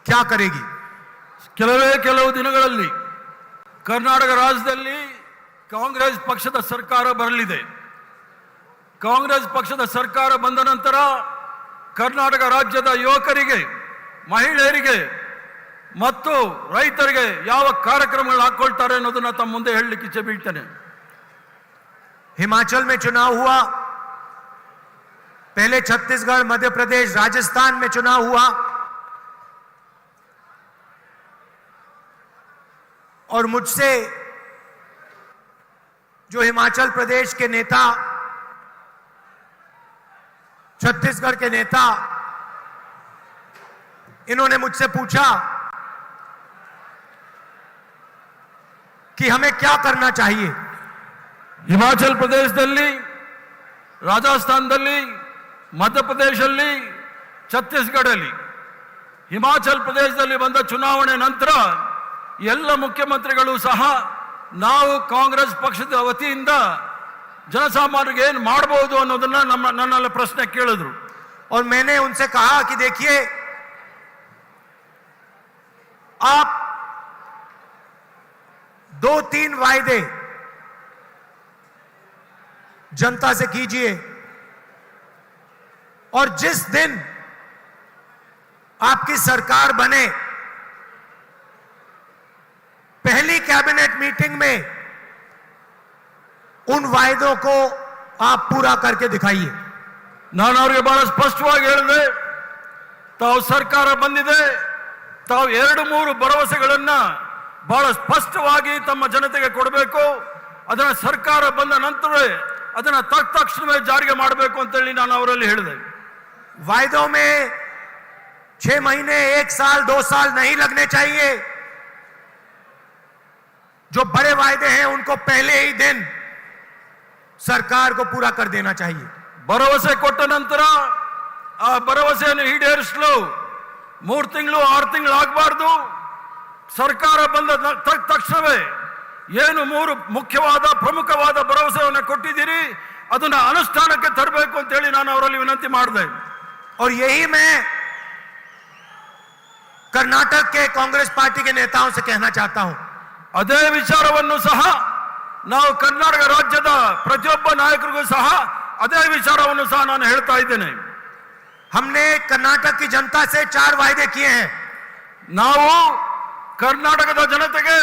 क्या करेगी? ಕೆಲವು ದಿನಗಳಲ್ಲಿ ಕರ್ನಾಟಕ ರಾಜ್ಯದಲ್ಲಿ ಕಾಂಗ್ರೆಸ್ ಪಕ್ಷದ ಸರ್ಕಾರ ಬರಲಿದೆ. ಕಾಂಗ್ರೆಸ್ ಪಕ್ಷದ ಸರ್ಕಾರ ಬಂದ ನಂತರ ಕರ್ನಾಟಕ ರಾಜ್ಯದ ಯುವಕರಿಗೆ, ಮಹಿಳೆಯರಿಗೆ ಮತ್ತು ರೈತರಿಗೆ ಯಾವ ಕಾರ್ಯಕ್ರಮಗಳು ಹಾಕೊಳ್ತಾರೆ ಅನ್ನೋದನ್ನ ತಮ್ಮ ಮುಂದೆ ಹೇಳಲಿಕ್ಕೆ ಇಚ್ಛೆ ಬೀಳ್ತೇನೆ. हिमाचल में चुनाव हुआ, पहले छत्तीसगढ़, मध्य प्रदेश, राजस्थान में चुनाव हुआ और मुझसे जो हिमाचल प्रदेश के नेता, छत्तीसगढ़ के नेता, इन्होंने मुझसे पूछा कि हमें क्या करना चाहिए. ಹಿಮಾಚಲ ಪ್ರದೇಶದಲ್ಲಿ, ರಾಜಸ್ಥಾನದಲ್ಲಿ, ಮಧ್ಯಪ್ರದೇಶದಲ್ಲಿ, ಛತ್ತೀಸ್ಗಢಲ್ಲಿ, ಹಿಮಾಚಲ ಪ್ರದೇಶದಲ್ಲಿ ಬಂದ ಚುನಾವಣೆ ನಂತರ ಎಲ್ಲ ಮುಖ್ಯಮಂತ್ರಿಗಳು ಸಹ ನಾವು ಕಾಂಗ್ರೆಸ್ ಪಕ್ಷದ ವತಿಯಿಂದ ಜನಸಾಮಾನ್ಯರಿಗೆ ಏನು ಮಾಡಬಹುದು ಅನ್ನೋದನ್ನ ನನ್ನಲ್ಲಿ ಪ್ರಶ್ನೆ ಕೇಳಿದ್ರು. और मैंने उनसे कहा कि देखिए, आप 2-3 वायदे जनता से कीजिए और जिस दिन आपकी सरकार बने, पहली कैबिनेट मीटिंग में उन वायदों को आप पूरा करके दिखाइए. ನಾನು ಅವರಿಗೆ ಬಹಳ ಸ್ಪಷ್ಟವಾಗಿ ಹೇಳಿದೆ, ತಾವು ಸರ್ಕಾರ ಬಂದಿದೆ, ತಾವು 2-3 ಭರವಸೆಗಳನ್ನ ಬಹಳ ಸ್ಪಷ್ಟವಾಗಿ ತಮ್ಮ ಜನತೆಗೆ ಕೊಡಬೇಕು. ಅದನ್ನ ಸರ್ಕಾರ ಬಂದ ನಂತರವೇ ಅದನ್ನ ತಕ್ಷಣವೇ ಜಾರಿಗೆ ಮಾಡಬೇಕು ಅಂತ ಹೇಳಿ ನಾನು ಅವರಲ್ಲಿ ಹೇಳಿದೆ. वायदों में 6 महीने, 1 साल, 2 साल नहीं लगने चाहिए. जो बड़े वायदे हैं उनको पहले ही दिन सरकार को पूरा कर देना चाहिए. ಭರವಸೆ ಕೊಟ್ಟ ನಂತರ ಆ ಭರವಸೆಯನ್ನು ಈಡೇರಿಸಲು 3 ತಿಂಗಳು 6 ತಿಂಗಳು ಆಗಬಾರ್ದು. ಸರ್ಕಾರ ಬಂದ ತಕ್ಷಣವೇ ಏನು 3 ಮುಖ್ಯವಾದ ಪ್ರಮುಖವಾದ ಭರವಸೆಯನ್ನು ಕೊಟ್ಟಿದ್ದೀರಿ ಅದನ್ನ ಅನುಷ್ಠಾನಕ್ಕೆ ತರಬೇಕು ಅಂತ ಹೇಳಿ ನಾನು ಅವರಲ್ಲಿ ವಿನಂತಿ ಮಾಡಿದೆ. और यही मैं कर्नाटक के कांग्रेस पार्टी के नेताओं से कहना चाहता हूं. ಅದೇ ವಿಚಾರವನ್ನು ಸಹ ನಾವು ಕರ್ನಾಟಕ ರಾಜ್ಯದ ಪ್ರತಿಯೊಬ್ಬ ನಾಯಕರಿಗೂ ಸಹ ಅದೇ ವಿಚಾರವನ್ನು ಸಹ ನಾನು ಹೇಳ್ತಾ ಇದ್ದೇನೆ. हमने कर्नाटक की जनता से 4 वायदे किए हैं. ನಾವು ಕರ್ನಾಟಕದ ಜನತೆಗೆ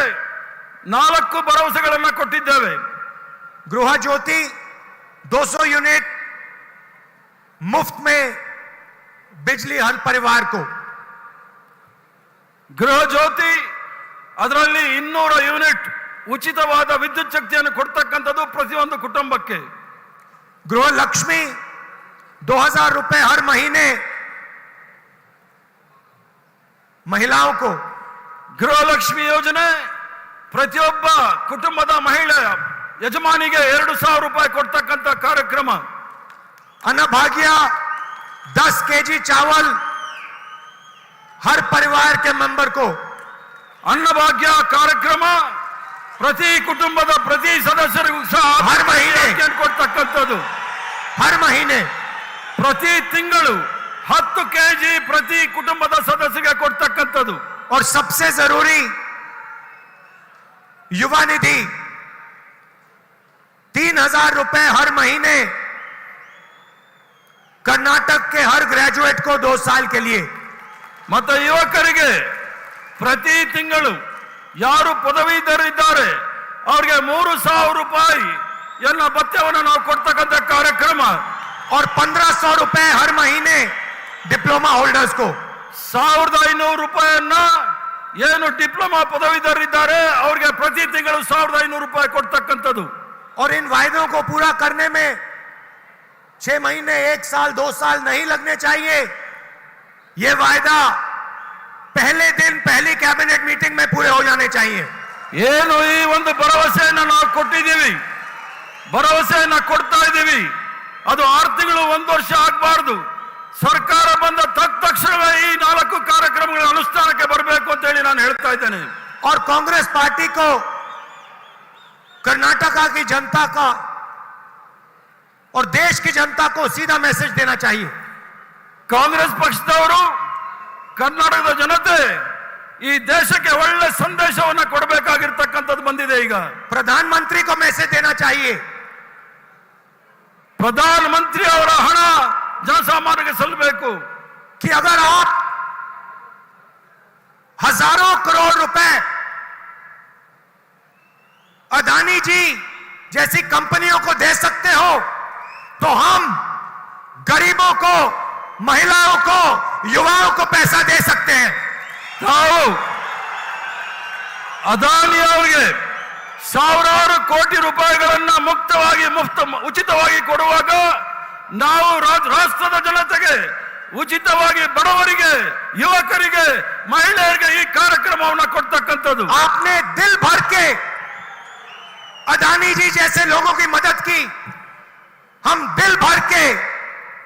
4 ಭರವಸೆಗಳನ್ನು ಕೊಟ್ಟಿದ್ದೇವೆ. गृह ज्योति 200 यूनिट मुफ्त में बिजली हर परिवार को. ಗೃಹ ಜ್ಯೋತಿ ಅದರಲ್ಲಿ 200 ಯೂನಿಟ್ ಉಚಿತವಾದ ವಿದ್ಯುತ್ ಶಕ್ತಿಯನ್ನು ಕೊಡ್ತಕ್ಕಂಥದ್ದು ಪ್ರತಿಯೊಂದು ಕುಟುಂಬಕ್ಕೆ. गृह लक्ष्मी 2000 रुपए हर महीने महिलाओं को. ಗೃಹಲಕ್ಷ್ಮಿ ಯೋಜನೆ ಪ್ರತಿಯೊಬ್ಬ ಕುಟುಂಬದ ಮಹಿಳೆ ಯಜಮಾನಿಗೆ 2000 ರೂಪಾಯಿ ಕೊಡ್ತಕ್ಕಂಥ ಕಾರ್ಯಕ್ರಮ. अन्नभाग्य 10 केजी चावल हर परिवार के मेंबर को. ಅನ್ನಭಾಗ್ಯ ಕಾರ್ಯಕ್ರಮ ಪ್ರತಿ ಕುಟುಂಬದ ಪ್ರತಿ ಸದಸ್ಯರಿಗೂ ಸಹ ಹರ್ ಮಹಿನೆ ಕೊಡ್ತಕ್ಕಂಥದ್ದು. हर महीने ಪ್ರತಿ ತಿಂಗಳು 10 ಕೆಜಿ ಪ್ರತಿ ಕುಟುಂಬದ ಸದಸ್ಯರಿಗೆ ಕೊಡ್ತಕ್ಕಂಥದ್ದು. और सबसे जरूरी युवा निधि 3000 रुपए हर महीने कर्नाटक के हर ग्रेजुएट को 2 साल के लिए. ಮತ್ತು ಯುವಕರಿಗೆ ಪ್ರತಿ ತಿಂಗಳು ಯಾರು ಪದವೀಧರರಿದ್ದಾರೆ ಅವರಿಗೆ 3000 ರೂಪಾಯಿ ಎನ್ನ ಭತ್ಯವನ್ನು ನಾವು ಕೊಡ್ತಕ್ಕಂಥ ಕಾರ್ಯಕ್ರಮ. और 1500 रुपए हर महीने डिप्लोमा होल्डर्स को. 1500 ರೂಪಾಯಿಯನ್ನ ಏನು ಡಿಪ್ಲೊಮಾ ಪದವೀಧರರಿದ್ದಾರೆ ಅವರಿಗೆ ಪ್ರತಿ ತಿಂಗಳು 1500 ರೂಪಾಯಿ ಕೊಡ್ತಕ್ಕಂಥದ್ದು. और इन वायदों को पूरा करने में 6 महीने, 1 साल, 2 साल नहीं लगने चाहिए. ये वायदा पहले दिन पहली कैबिनेट मीटिंग में पूरे हो जाने चाहिए. ಏನು ಈ ಒಂದು ಭರವಸೆಯನ್ನು ನಾವು ಕೊಟ್ಟಿದ್ದೀವಿ, ಭರವಸೆಯನ್ನು ಕೊಡ್ತಾ ಇದ್ದೀವಿ, ಅದು 6 ತಿಂಗಳು 1 ವರ್ಷ ಆಗಬಾರ್ದು. ಸರ್ಕಾರ ಬಂದ ತಕ್ಷಣವೇ ಈ 4 ಕಾರ್ಯಕ್ರಮಗಳ ಅನುಷ್ಠಾನಕ್ಕೆ ಬರಬೇಕು ಅಂತ ಹೇಳಿ ನಾನು ಹೇಳ್ತಾ ಇದ್ದೇನೆ. और कांग्रेस पार्टी को कर्नाटका की जनता का और देश की जनता को सीधा मैसेज देना चाहिए. ಕಾಂಗ್ರೆಸ್ ಪಕ್ಷದವರು ಕರ್ನಾಟಕದ ಜನತೆ ಈ ದೇಶಕ್ಕೆ ಒಳ್ಳೆ ಸಂದೇಶವನ್ನ ಕೊಡಬೇಕಾಗಿರ್ತಕ್ಕಂಥದ್ದು ಬಂದಿದೆ. ಈಗ प्रधानमंत्री को मैसेज देना चाहिए ಪ್ರಧಾನಮಂತ್ರಿ ಅವರ ಹಣ ಜನಸಾಮಾನ್ಯರಿಗೆ ಸಲ್ಲಬೇಕು कि अगर आप हजारों करोड़ रुपए अदानी जी जैसी कंपनियों को दे सकते हो तो हम गरीबों को, महिलाओं को, युवाओं को पैसा दे सकते हैं. ತಾವು ಅದಾನಿ ಅವರಿಗೆ ಸಾವಿರಾರು ಕೋಟಿ ರೂಪಾಯಿಗಳನ್ನ ಉಚಿತವಾಗಿ ಕೊಡುವಾಗ ನಾವು ರಾಷ್ಟ್ರದ ಜನತೆಗೆ ಉಚಿತವಾಗಿ ಬಡವರಿಗೆ, ಯುವಕರಿಗೆ, ಮಹಿಳೆಯರಿಗೆ ಈ ಕಾರ್ಯಕ್ರಮವನ್ನು ಕೊಡ್ತಕ್ಕಂಥದ್ದು. आपने दिल भर के अदानी जी जैसे लोगों की मदद की, हम दिल भर के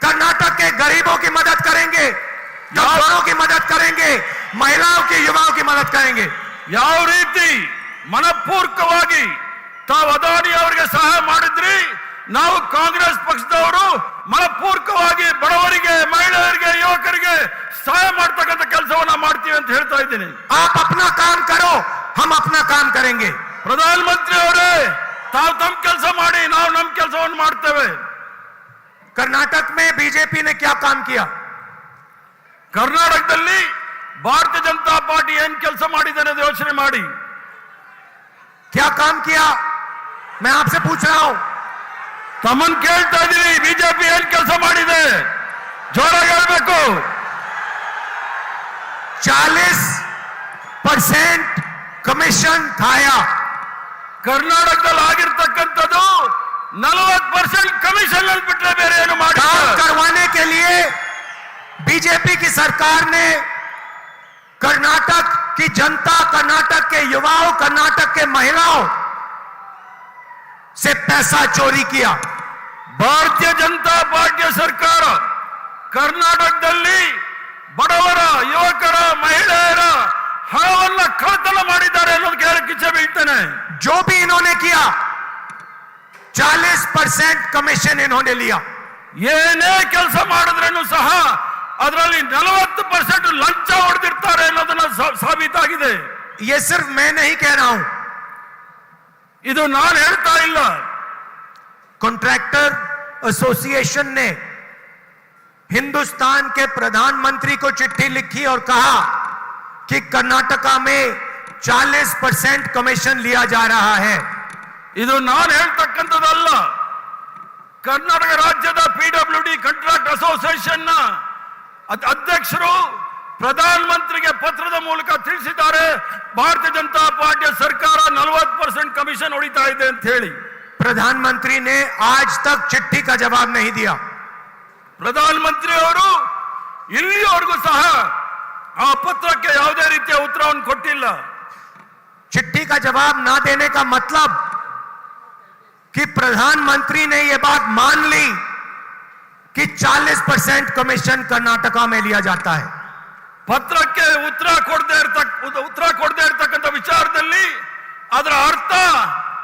कर्नाटक के गरीबों की मदद करेंगे, मजदूरों की मदद करेंगे, महिलाओं की, युवाओं की मदद करेंगे. ಯಾವ ರೀತಿ ಮನಪೂರ್ವಕವಾಗಿ ತಾವು ಅದಾನಿ ಅವರಿಗೆ ಸಹಾಯ ಮಾಡಿದ್ರಿ, ನಾವು ಕಾಂಗ್ರೆಸ್ ಪಕ್ಷದವರು ಮನಪೂರ್ವಕವಾಗಿ ಬಡವರಿಗೆ, ಮಹಿಳೆಯರಿಗೆ, ಯುವಕರಿಗೆ ಸಹಾಯ ಮಾಡ್ತಕ್ಕಂಥ ಕೆಲಸವನ್ನ ಮಾಡ್ತೀವಿ ಅಂತ ಹೇಳ್ತಾ ಇದ್ದೀನಿ. आप अपना काम करो, हम अपना काम करेंगे. ಪ್ರಧಾನಮಂತ್ರಿ ಅವರೇ, ತಾವು ತಮ್ಮ ಕೆಲಸ ಮಾಡಿ, ನಾವು ನಮ್ಮ ಕೆಲಸವನ್ನು ಮಾಡ್ತೇವೆ. कर्नाटक में बीजेपी ने क्या काम किया? ಕರ್ನಾಟಕದಲ್ಲಿ ಭಾರತೀಯ ಜನತಾ ಪಾರ್ಟಿ ಏನ್ ಕೆಲಸ ಮಾಡಿದೆ ಅನ್ನೋದು ಯೋಚನೆ ಮಾಡಿ. क्या काम किया? मैं आपसे पूछ रहा हूं. ತಮ್ಮನ್ ಕೇಳ್ತಾ ಇದೀವಿ, ಬಿಜೆಪಿ ಏನ್ ಕೆಲಸ ಮಾಡಿದೆ? ಜೋರಾಗಿ ಹೇಳ್ಬೇಕು. 40% कमीशन खाया. ಕರ್ನಾಟಕದಲ್ಲಿ ಆಗಿರ್ತಕ್ಕಂಥದ್ದು 40% ಕಮಿಷನ್ ಅಲ್ಲಿ ಬಿಟ್ಟರೆ ಬೇರೆ ಏನು ಮಾಡಿ काम करवाने के लिए बीजेपी की सरकार ने कर्नाटक की जनता, कर्नाटक के युवाओं, कर्नाटक के महिलाओं से पैसा चोरी किया. ಭಾರತೀಯ ಜನತಾ ಪಾರ್ಟಿಯ ಸರ್ಕಾರ ಕರ್ನಾಟಕದಲ್ಲಿ ಬಡವರ, ಯುವಕರ, ಮಹಿಳೆಯರ ಹಣವನ್ನ ಕಳ್ಳತನ ಮಾಡಿದ್ದಾರೆ ಅನ್ನೋದು ಕಿಚ್ಚೆ ಬೀಳ್ತೇನೆ. जो भी इन्होंने किया 40% कमीशन इन्होंने लिया. ಏನೇ ಕೆಲಸ ಮಾಡಿದ್ರೂ ಸಹ ಅದರಲ್ಲಿ 40% ಲಂಚ ಹೊಡೆದಿರ್ತಾರೆ ಅನ್ನೋದನ್ನ ಸಾಬೀತಾಗಿದೆ. ये सिर्फ मैं नहीं कह रहा हूं, ಇದು ನಾನು ಹೇಳ್ತಾ ಇಲ್ಲ. कॉन्ट्रैक्टर एसोसिएशन ने हिंदुस्तान के प्रधानमंत्री को चिट्ठी लिखी और कहा कि कर्नाटका में 40% कमीशन लिया जा रहा है. ಇದು ನಾನು ಹೇಳ್ತಕ್ಕಂಥದ್ದಲ್ಲ. ಕರ್ನಾಟಕ ರಾಜ್ಯದ PWD ಕಾಂಟ್ರಾಕ್ಟ್ ಅಸೋಸಿಯೇಷನ್ ನ ಅಧ್ಯಕ್ಷರು ಪ್ರಧಾನಮಂತ್ರಿಗೆ ಪತ್ರದ ಮೂಲಕ ತಿಳಿಸಿದ್ದಾರೆ, ಭಾರತೀಯ ಜನತಾ ಪಾರ್ಟಿಯ ಸರ್ಕಾರ 40% ಕಮಿಷನ್ ಹೊಡಿತಾ ಇದೆ ಅಂತ ಹೇಳಿ. प्रधानमंत्री ने आज तक चिट्ठी का जवाब नहीं दिया. ಪ್ರಧಾನಮಂತ್ರಿ ಅವರು ಇಲ್ಲಿಯವರೆಗೂ ಸಹ ಆ ಪತ್ರಕ್ಕೆ ಯಾವುದೇ ರೀತಿಯ ಉತ್ತರವನ್ನು ಕೊಟ್ಟಿಲ್ಲ. चिट्ठी का जवाब ना देने का मतलब कि प्रधानमंत्री ने यह बात मान ली कि 40% कमीशन कर्नाटका में लिया जाता है. ಪತ್ರಕ್ಕೆ ಉತ್ತರ ಕೊಡದೇ ಇರತಕ್ಕಂಥ ವಿಚಾರದಲ್ಲಿ ಅದರ ಅರ್ಥ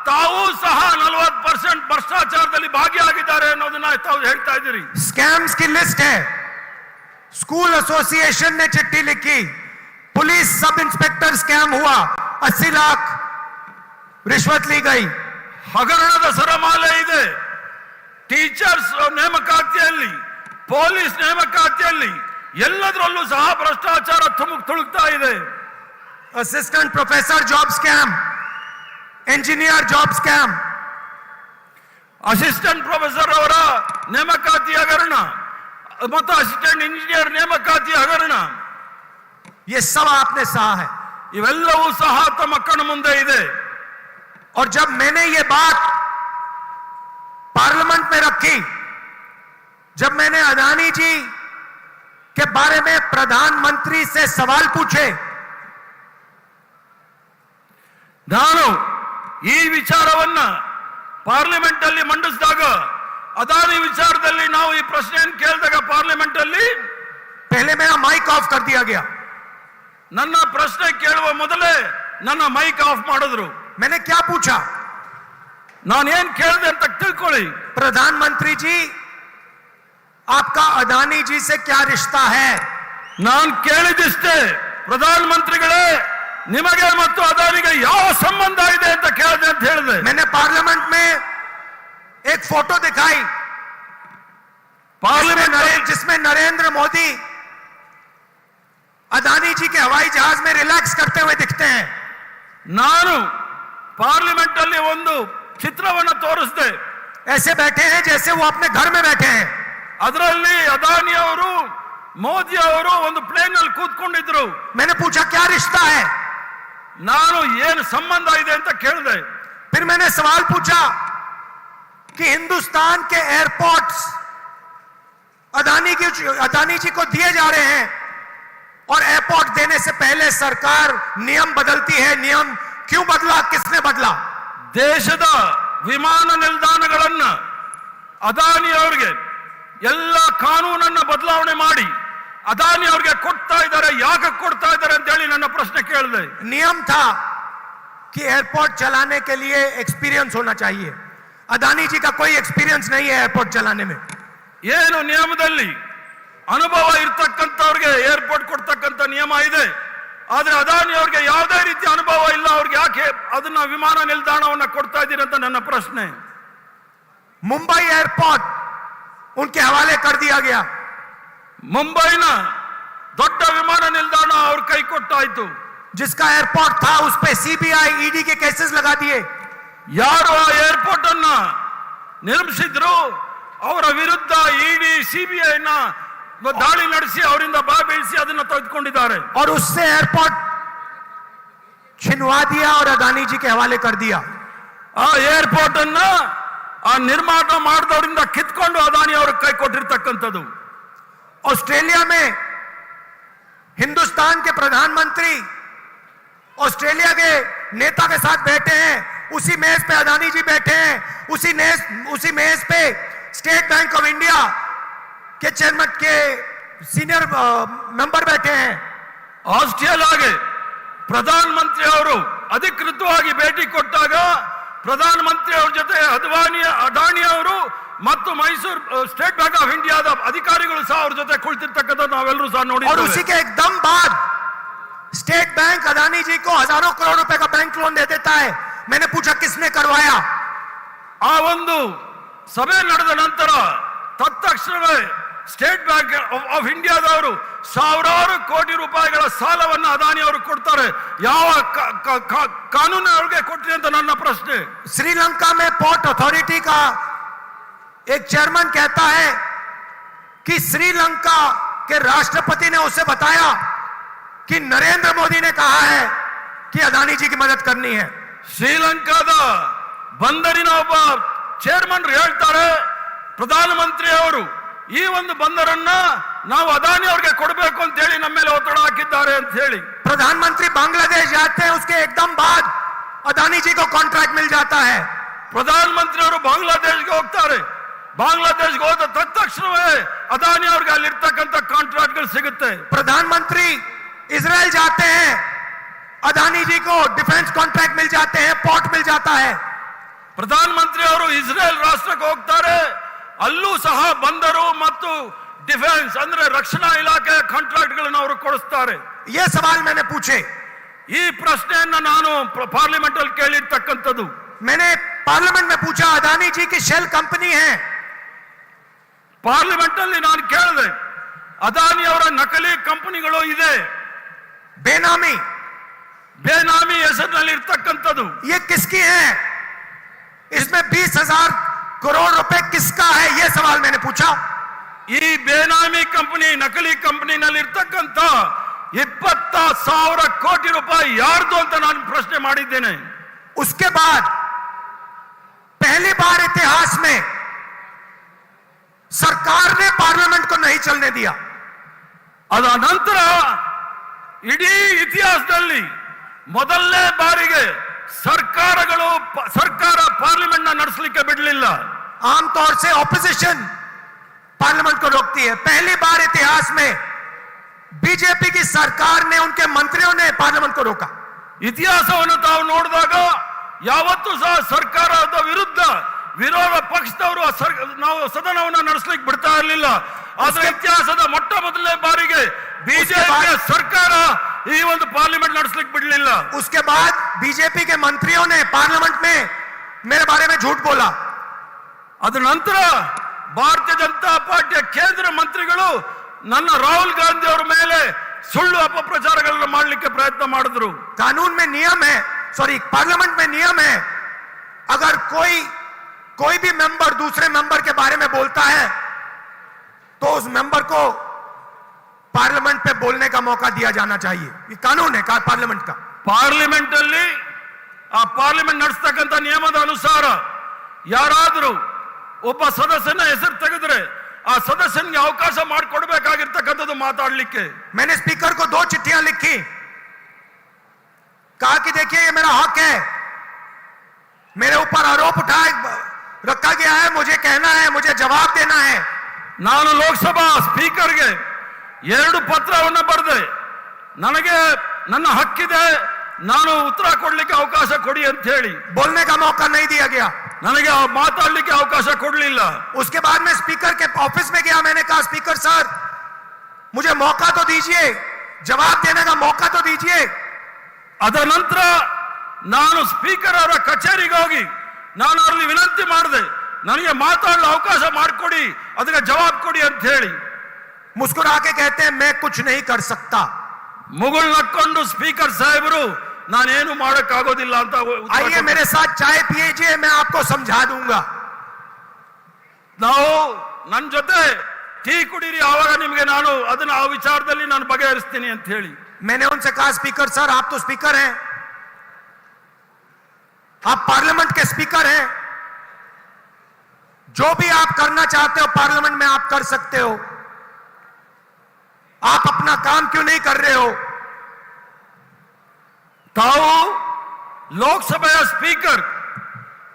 ತಾವು ಸಹ 40% ಭ್ರಷ್ಟಾಚಾರದಲ್ಲಿ ಭಾಗಿಯಾಗಿದ್ದಾರೆ ಅನ್ನೋದನ್ನ ತಾವು ಹೇಳ್ತಾ ಇದ್ದೀರಿ. स्कैम्स की लिस्ट है. स्कूल एसोसिएशन ने चिट्ठी लिखी, पुलिस सब इंस्पेक्टर स्कैम हुआ, 80 लाख रिश्वत ली गई. ಹಗರಣದ ಸರಮಾಲೆ ಇದೆ. ಟೀಚರ್ಸ್ ನೇಮಕಾತಿಯಲ್ಲಿ, ಪೊಲೀಸ್ ನೇಮಕಾತಿಯಲ್ಲಿ ಎಲ್ಲದರಲ್ಲೂ ಸಹ ಭ್ರಷ್ಟಾಚಾರ ತುಳುಕ್ತಾ ಇದೆ. Assistant professor job scam, engineer job scam, assistant professor ಅವರ ನೇಮಕಾತಿ ಹಗರಣ ಮತ್ತು ಅಸಿಸ್ಟೆಂಟ್ ಇಂಜಿನಿಯರ್ ನೇಮಕಾತಿ ಹಗರಣ, ये सब आपने सहा है. ಇವೆಲ್ಲವೂ ಸಹ ತಮ್ಮ ಕಣ್ಣು ಮುಂದೆ ಇದೆ. और जब मैंने ये बात पार्लियामेंट में रखी, जब मैंने अदानी जी के बारे में प्रधानमंत्री से सवाल पूछे, ನಾನು ಈ ವಿಚಾರವನ್ನ ಪಾರ್ಲಿಮೆಂಟ್ ಅಲ್ಲಿ ಮಂಡಿಸಿದಾಗ, ಅದಾನಿ ವಿಚಾರದಲ್ಲಿ ನಾವು ಈ ಪ್ರಶ್ನೆಯನ್ನು ಕೇಳಿದಾಗ ಪಾರ್ಲಿಮೆಂಟ್ ಅಲ್ಲಿ पहले मेरा माइक ऑफ कर दिया गया. ನನ್ನ ಪ್ರಶ್ನೆ ಕೇಳುವ ಮೊದಲೇ ನನ್ನ ಮೈಕ್ ಆಫ್ ಮಾಡಿದ್ರು. मैंने क्या पूछा? ನಾನು ಏನ್ ಕೇಳಿದೆ ಅಂತ ತಿಳ್ಕೊಳ್ಳಿ. प्रधानमंत्री जी, आपका अदानी जी से क्या रिश्ता है? ನಾನು ಕೇಳಿದಿಷ್ಟೇ, ಪ್ರಧಾನ ಮಂತ್ರಿಗಳೇ ನಿಮಗೆ ಮತ್ತು ಅದಾನಿಗೆ ಯಾವ ಸಂಬಂಧ ಇದೆ ಅಂತ ಕೇಳಿದೆ ಅಂತ ಹೇಳಿದೆ. मैंने पार्लियामेंट में एक फोटो दिखाई पार्लियामेंट जिसमें नरेंद्र मोदी अदानी जी के हवाई जहाज में रिलैक्स करते हुए दिखते हैं. ನಾನು ಪಾರ್ಲಿಮೆಂಟ್ ಅಲ್ಲಿ ಒಂದು ಚಿತ್ರವನ್ನು ತೋರಿಸಿದೆ. ऐसे बैठे हैं जैसे वो अपने घर में बैठे हैं. ಅದರಲ್ಲಿ ಅದಾನಿ ಅವರು ಮೋದಿ ಅವರು ಒಂದು ಪ್ಲೇನ್ ಅಲ್ಲಿ ಕೂತ್ಕೊಂಡಿದ್ರು. मैंने पूछा क्या रिश्ता है. ನಾನು ಏನು ಸಂಬಂಧ ಇದೆ ಅಂತ ಕೇಳಿದೆ. फिर मैंने सवाल पूछा कि हिंदुस्तान के एयरपोर्ट्स अदानी जी को दिए जा रहे हैं और एयरपोर्ट देने से पहले सरकार नियम बदलती है. नियम क्यों बदला, किसने बदला. ದೇಶದ ವಿಮಾನ ನಿಲ್ದಾಣಗಳನ್ನ ಅದಾನಿ ಅವರಿಗೆ ಎಲ್ಲ ಕಾನೂನನ್ನ ಬದಲಾವಣೆ ಮಾಡಿ ಅದಾನಿ ಅವರಿಗೆ ಕೊಡ್ತಾ ಇದ್ದಾರೆ. ಯಾಕೆ ಕೊಡ್ತಾ ಇದ್ದಾರೆ ಅಂತ ಹೇಳಿ ನನ್ನ ಪ್ರಶ್ನೆ ಕೇಳಿದೆ. नियम था कि एयरपोर्ट चलाने के लिए एक्सपीरियंस होना चाहिए. अदानी जी का कोई एक्सपीरियंस नहीं है एयरपोर्ट चलाने में. ಏನು ನಿಯಮದಲ್ಲಿ ಅನುಭವ ಇರ್ತಕ್ಕಂಥವ್ರಿಗೆ ಏರ್ಪೋರ್ಟ್ ಕೊಡ್ತಕ್ಕಂಥ ನಿಯಮ ಇದೆ. ಆದ್ರೆ ಅದಾನಿ ಅವ್ರಿಗೆ ಯಾವುದೇ ರೀತಿಯ ಅನುಭವ ಇಲ್ಲ. ಅವ್ರಿಗೆ ಯಾಕೆ ಅದನ್ನ ವಿಮಾನ ನಿಲ್ದಾಣವನ್ನ ಕೊಡ್ತಾ ಇದ್ದೀರಿ ಅಂತ ನನ್ನ ಪ್ರಶ್ನೆ. मुंबई एयरपोर्ट उनके हवाले कर दिया गया. ಮುಂಬೈನ ದೊಡ್ಡ ವಿಮಾನ ನಿಲ್ದಾಣ ಅವ್ರ ಕೈ ಕೊಟ್ಟಾಯ್ತು. जिसका एयरपोर्ट था उस पे सीबीआई ईडी के केसेस लगा दिए. ಯಾರು ಆ ಏರ್ಪೋರ್ಟ್ ಅನ್ನ ನಿರ್ಮಿಸಿದ್ರು ಅವರ ವಿರುದ್ಧ ಇಡಿ ಸಿಬಿಐ ದಾಳಿ ನಡೆಸಿ ಅವರಿಂದ ಬಾಬೀಳಿಸಿ ಅದನ್ನ ತೆಗೆದುಕೊಂಡಿದ್ದಾರೆ. और उससे एयरपोर्ट छिनवा दिया और अदानी जी के हवाले कर दिया. ಆ ಏರ್ಪೋರ್ಟ್ ಅನ್ನ ಆ ನಿರ್ಮಾಣ ಮಾಡಿದವರಿಂದ ಕಿತ್ಕೊಂಡು ಅದಾನಿ ಅವ್ರ ಕೈ ಕೊಟ್ಟಿರ್ತಕ್ಕಂಥದ್ದು. ऑस्ट्रेलिया में हिंदुस्तान के प्रधानमंत्री ऑस्ट्रेलिया के नेता के साथ बैठे हैं. उसी मेज पे अदानी जी बैठे हैं. उसी मेज पे स्टेट बैंक ऑफ इंडिया के चेयरमैन के सीनियर मेंबर बैठे हैं. ಆಸ್ಟ್ರೇಲಿಯಾಗೆ ಪ್ರಧಾನ ಮಂತ್ರಿ ಅವರು ಅಧಿಕೃತವಾಗಿ ಭೇಟಿ ಕೊಟ್ಟಾಗ ಪ್ರಧಾನ ಮಂತ್ರಿ ಅವರ ಜೊತೆ ಅದಾನಿ ಅವರು ಮತ್ತು ಮೈಸೂರು ಸ್ಟೇಟ್ ಬ್ಯಾಂಕ್ ಆಫ್ ಇಂಡಿಯಾದ ಅಧಿಕಾರಿಗಳು ಸಹ ಅವ್ರ ಜೊತೆ ಕುಳಿತಿರ್ತಕ್ಕಂಥದ್ದು ನಾವೆಲ್ಲರೂ ಸಹ और ನೋಡಿದ್ದೇವೆ. उसी के एकदम बाद स्टेट बैंक अदानी जी को हजारों करोड़ रुपए का बैंक लोन दे देता है. मैंने पूछा किसने करवाया. ಆ ಒಂದು ಸಭೆ ನಡೆದ ನಂತರ ತತ್ಕ್ಷಣವೇ ಸ್ಟೇಟ್ ಬ್ಯಾಂಕ್ ಆಫ್ ಇಂಡಿಯಾದವರು ಸಾವಿರಾರು ಕೋಟಿ ರೂಪಾಯಿಗಳ ಸಾಲವನ್ನು ಅದಾನಿ ಅವರು ಕೊಡ್ತಾರೆ. ಯಾವ ಕಾನೂನು ಅವ್ರಿಗೆ ಕೊಟ್ರಿ ಅಂತ ನನ್ನ ಪ್ರಶ್ನೆ. श्रीलंका में पोर्ट अथॉरिटी का एक चेयरमैन कहता है कि श्रीलंका के राष्ट्रपति ने उसे बताया कि नरेंद्र मोदी ने कहा है कि अदानी जी की मदद करनी है. ಶ್ರೀಲಂಕಾದ ಬಂದರಿನ ಒಬ್ಬ ಚೇರ್ಮನ್ ಹೇಳ್ತಾರೆ ಪ್ರಧಾನಮಂತ್ರಿ ಅವರು ಈ ಒಂದು ಬಂದರನ್ನ ನಾವು ಅದಾನಿ ಅವ್ರಿಗೆ ಕೊಡಬೇಕು ಅಂತ ಹೇಳಿ ನಮ್ಮ ಮೇಲೆ ಒತ್ತಡ ಹಾಕಿದ್ದಾರೆ ಅಂತ ಹೇಳಿ. प्रधानमंत्री बांग्लादेश जाते हैं उसके एकदम बाद अदानी जी को कॉन्ट्रैक्ट मिल जाता है. ಪ್ರಧಾನಮಂತ್ರಿ ಅವರು ಬಾಂಗ್ಲಾದೇಶ್ಗೆ ಹೋಗ್ತಾರೆ. ಬಾಂಗ್ಲಾದೇಶ್ಗೆ ಹೋದ ತಕ್ಷಣವೇ ಅದಾನಿ ಅವ್ರಿಗೆ ಅಲ್ಲಿರ್ತಕ್ಕಂಥ ಕಾಂಟ್ರಾಕ್ಟ್ಗಳು ಸಿಗುತ್ತೆ. प्रधानमंत्री इजराइल जाते हैं अदानी जी को डिफेंस कॉन्ट्रैक्ट मिल जाते हैं, पोर्ट मिल जाता है. ಪ್ರಧಾನಮಂತ್ರಿ ಅವರು ಇಸ್ರೇಲ್ ರಾಷ್ಟ್ರಕ್ಕೆ ಹೋಗ್ತಾರೆ. ಅಲ್ಲೂ ಸಹ ಬಂದರು ಮತ್ತು ಡಿಫೆನ್ಸ್ ಅಂದ್ರೆ ರಕ್ಷಣಾ ಇಲಾಖೆಯ ಕಾಂಟ್ರಾಕ್ಟ್ ಗಳನ್ನು ಅವರು ಕೊಡಿಸ್ತಾರೆ. ये सवाल मैंने पूछे. ಈ ಪ್ರಶ್ನೆಯನ್ನ ನಾನು ಪಾರ್ಲಿಮೆಂಟ್ ಅಲ್ಲಿ ಕೇಳಿರ್ತಕ್ಕಂಥದ್ದು. मैंने पार्लियामेंट में पूछा अदानी जी की शेल कंपनी है. ಪಾರ್ಲಿಮೆಂಟ್ ಅಲ್ಲಿ ನಾನು ಕೇಳಿದೆ ಅದಾನಿ ಅವರ ನಕಲಿ ಕಂಪನಿಗಳು ಇದೆ, ಬೇನಾಮಿ ಹೆಸರಿನಲ್ಲಿ ಇರ್ತಕ್ಕಂಥದ್ದು. ये किसकी है, इसमें 20,000 करोड़ रुपए किसका है, ये सवाल मैंने पूछा. ಈ ಬೇನಾಮಿ ಕಂಪನಿ ನಕಲಿ ಕಂಪನಿನಲ್ಲಿ ಇರ್ತಕ್ಕಂಥ 20,000 ಕೋಟಿ ರೂಪಾಯಿ ಯಾರ್ದು ಅಂತ ನಾನು ಪ್ರಶ್ನೆ ಮಾಡಿದ್ದೇನೆ. उसके बाद पहली बार इतिहास में सरकार ने पार्लियामेंट को नहीं चलने दिया. ಅದ ನಂತರ ಇಡೀ ಇತಿಹಾಸದಲ್ಲಿ ಮೊದಲನೇ ಬಾರಿಗೆ ಸರ್ಕಾರ ಪಾರ್ಲಿಮೆಂಟ್ ನ ನಡೆಸಲಿಕ್ಕೆ ಬಿಡಲಿಲ್ಲ. आमतौर से ऑपोजिशन पार्लियामेंट को रोकती है. पहली बार इतिहास में बीजेपी की सरकार ने, उनके मंत्रियों ने पार्लियामेंट को रोका. ಇತಿಹಾಸವನ್ನು ತಾವು ನೋಡಿದಾಗ ಯಾವತ್ತೂ ಸಹ ಸರ್ಕಾರದ ವಿರುದ್ಧ ವಿರೋಧ ಪಕ್ಷದವರು ನಾವು ಸದನವನ್ನು ನಡೆಸಲಿಕ್ಕೆ ಬಿಡ್ತಾ ಇರಲಿಲ್ಲ. ಅದರ ಇತಿಹಾಸದ ಮೊಟ್ಟ ಮೊದಲನೇ ಬಾರಿಗೆ ಬಿಜೆಪಿ ಸರ್ಕಾರ ಈ ಒಂದು ಪಾರ್ಲಿಮೆಂಟ್ ನಡೆಸಲಿಕ್ಕೆ ಬಿಡಲಿಲ್ಲ. उसके बाद बीजेपी के मंत्रियों ने पार्लियामेंट में मेरे बारे में झूठ बोला. ಅದರ ನಂತರ ಭಾರತೀಯ ಜನತಾ ಪಾರ್ಟಿಯ ಕೇಂದ್ರ ಮಂತ್ರಿಗಳು ನನ್ನ ರಾಹುಲ್ ಗಾಂಧಿ ಅವರ ಮೇಲೆ ಸುಳ್ಳು ಅಪಪ್ರಚಾರಗಳನ್ನು ಮಾಡಲಿಕ್ಕೆ ಪ್ರಯತ್ನ ಮಾಡಿದ್ರು. कानून में नियम है, सॉरी पार्लियामेंट में नियम है, अगर कोई भी मेंबर दूसरे मेंबर के बारे में बोलता है तो उस मेंबर को पार्लियामेंट पे बोलने का मौका दिया जाना चाहिए. ये कानून है पार्लियामेंट का. ಪಾರ್ಲಿಮೆಂಟ್ ಅಲ್ಲಿ ಆ ಪಾರ್ಲಿಮೆಂಟ್ ನಡೆಸತಕ್ಕಂತ ನಿಯಮದ ಅನುಸಾರ ಯಾರಾದರೂ ಒಬ್ಬ ಸದಸ್ಯನ ಹೆಸರು ತೆಗೆದ್ರೆ ಆ ಸದಸ್ಯನಿಗೆ ಅವಕಾಶ ಮಾಡಿಕೊಡ್ಬೇಕಾಗಿರ್ತಕ್ಕಂಥದ್ದು ಮಾತಾಡಲಿಕ್ಕೆ. मैंने स्पीकर को 2 चिट्ठियां लिखी, कहा कि देखिए ये मेरा हक है, मेरे ऊपर आरोप रखा गया है, मुझे कहना है, मुझे जवाब देना है. ನಾನು ಲೋಕಸಭಾ ಸ್ಪೀಕರ್ಗೆ 2 ಪತ್ರವನ್ನು ಬರೆದೆ. ನನಗೆ ನನ್ನ ಹಕ್ಕಿದೆ, ನಾನು ಉತ್ತರ ಕೊಡ್ಲಿಕ್ಕೆ ಅವಕಾಶ ಕೊಡಿ ಅಂತ ಹೇಳಿ. बोलने का मौका नहीं दिया गया, ನನಗೆ ಮಾತಾಡ್ಲಿಕ್ಕೆ ಅವಕಾಶ ಕೊಡ್ಲಿಲ್ಲ. उसके बाद में स्पीकर के ऑफिस में गया, मैंने कहा स्पीकर सर मुझे मौका तो दीजिए, जवाब देने का मौका तो दीजिए. ಅದರ ನಂತರ ನಾನು ಸ್ಪೀಕರ್ ಅವರ ಕಚೇರಿಗೆ ಹೋಗಿ ನಾನು ಅವರಲ್ಲಿ ವಿನಂತಿ ಮಾಡಿದೆ, ನನಗೆ ಮಾತಾಡಲು ಅವಕಾಶ ಮಾಡಿಕೊಡಿ, ಅದಕ್ಕೆ ಜವಾಬ್ ಕೊಡಿ ಅಂತ ಹೇಳಿ. मुस्कुरा के कहते हैं मैं कुछ नहीं कर सकता. ಮುಗುಳು ನಕ್ಕೊಂಡು ಸ್ಪೀಕರ್ ಸಾಹೇಬರು ನಾನೇನು ಮಾಡಕ್ಕಾಗೋದಿಲ್ಲ ಅಂತ ಉತ್ತರ आइए ಕೊಟ್ಟರು. मेरे साथ चाय पिएजिए, मैं आपको समझा दूंगा. ನಾವು ನನ್ನ ಜೊತೆ ಟೀ ಕುಡೀರಿ, ಆವಾಗ ನಿಮಗೆ ನಾನು ಅದನ್ನ ಆ ವಿಚಾರದಲ್ಲಿ ನಾನು ಬಗೆಹರಿಸ್ತೀನಿ ಅಂತ ಹೇಳಿ. मैंने उनसे कहा स्पीकर सर आप तो स्पीकर हैं, आप पार्लियामेंट के स्पीकर हैं, जो भी आप करना चाहते हो पार्लियामेंट में आप कर सकते हो, आप अपना काम क्यों नहीं कर रहे हो? ತಾವು ಲೋಕಸಭೆಯ ಸ್ಪೀಕರ್,